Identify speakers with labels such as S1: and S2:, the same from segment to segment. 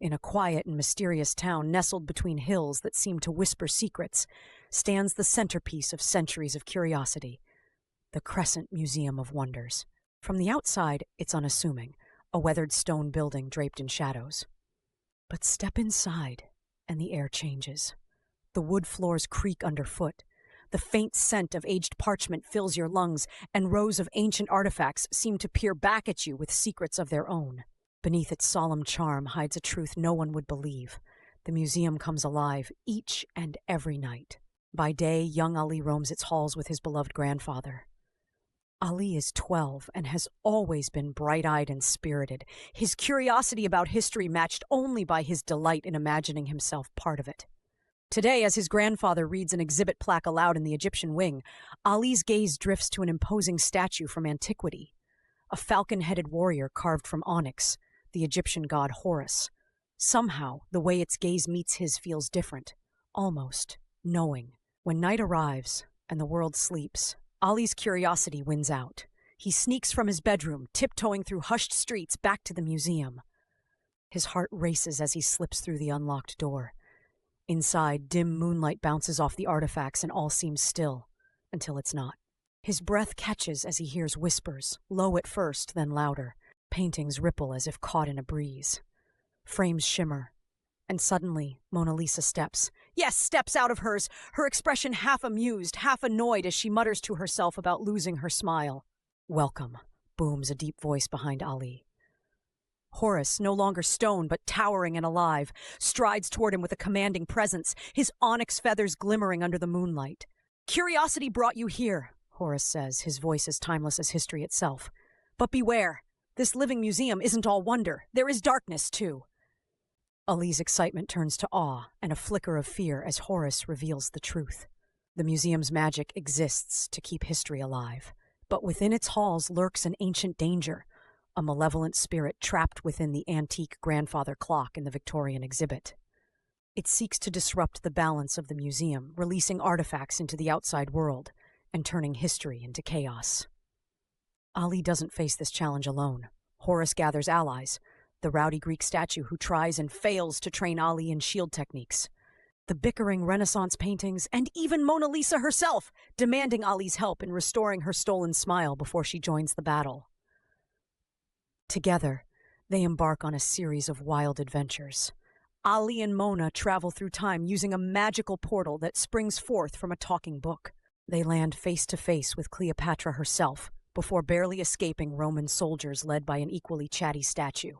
S1: In a quiet and mysterious town nestled between hills that seem to whisper secrets, stands the centerpiece of centuries of curiosity, the Crescent Museum of Wonders. From the outside, it's unassuming, a weathered stone building draped in shadows. But step inside, and the air changes. The wood floors creak underfoot. The faint scent of aged parchment fills your lungs, and rows of ancient artifacts seem to peer back at you with secrets of their own. Beneath its solemn charm hides a truth no one would believe. The museum comes alive each and every night. By day, young Ali roams its halls with his beloved grandfather. Ali is 12 and has always been bright-eyed and spirited, his curiosity about history matched only by his delight in imagining himself part of it. Today, as his grandfather reads an exhibit plaque aloud in the Egyptian wing, Ali's gaze drifts to an imposing statue from antiquity. A falcon-headed warrior carved from onyx, the Egyptian god Horus. Somehow, the way its gaze meets his feels different, almost knowing. When night arrives and the world sleeps, Ali's curiosity wins out. He sneaks from his bedroom, tiptoeing through hushed streets back to the museum. His heart races as he slips through the unlocked door. Inside, dim moonlight bounces off the artifacts and all seems still, until it's not. His breath catches as he hears whispers, low at first, then louder. Paintings ripple as if caught in a breeze. Frames shimmer, and suddenly Mona Lisa steps. Yes, steps out of hers, her expression half amused, half annoyed as she mutters to herself about losing her smile. "Welcome," booms a deep voice behind Ali. Horus, no longer stone but towering and alive, strides toward him with a commanding presence, his onyx feathers glimmering under the moonlight. "Curiosity brought you here," Horus says, his voice as timeless as history itself. "But beware, this living museum isn't all wonder. There is darkness, too." Ali's excitement turns to awe and a flicker of fear as Horus reveals the truth. The museum's magic exists to keep history alive, but within its halls lurks an ancient danger, a malevolent spirit trapped within the antique grandfather clock in the Victorian exhibit. It seeks to disrupt the balance of the museum, releasing artifacts into the outside world and turning history into chaos. Ali doesn't face this challenge alone. Horus gathers allies, the rowdy Greek statue who tries and fails to train Ali in shield techniques, the bickering Renaissance paintings, and even Mona Lisa herself, demanding Ali's help in restoring her stolen smile before she joins the battle. Together, they embark on a series of wild adventures. Ali and Mona travel through time using a magical portal that springs forth from a talking book. They land face to face with Cleopatra herself, before barely escaping Roman soldiers led by an equally chatty statue.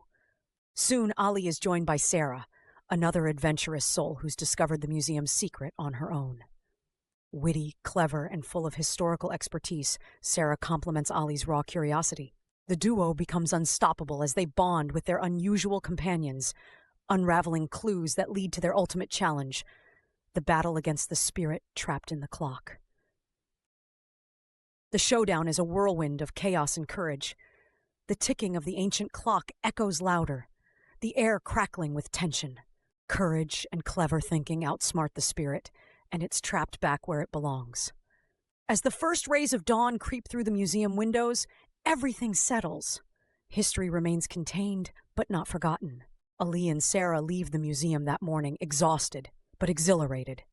S1: Soon, Ali is joined by Sarah, another adventurous soul who's discovered the museum's secret on her own. Witty, clever, and full of historical expertise, Sarah complements Ali's raw curiosity. The duo becomes unstoppable as they bond with their unusual companions, unraveling clues that lead to their ultimate challenge, the battle against the spirit trapped in the clock. The showdown is a whirlwind of chaos and courage. The ticking of the ancient clock echoes louder, the air crackling with tension. Courage and clever thinking outsmart the spirit, and it's trapped back where it belongs. As the first rays of dawn creep through the museum windows, everything settles. History remains contained, but not forgotten. Ali and Sarah leave the museum that morning, exhausted, but exhilarated.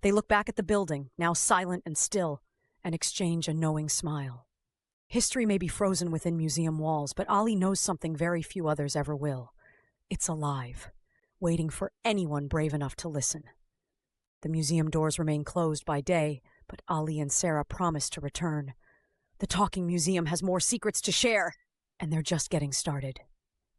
S1: They look back at the building, now silent and still, and exchange a knowing smile. History may be frozen within museum walls, but Ali knows something very few others ever will. It's alive, waiting for anyone brave enough to listen. The museum doors remain closed by day, but Ali and Sarah promise to return. The talking museum has more secrets to share, and they're just getting started.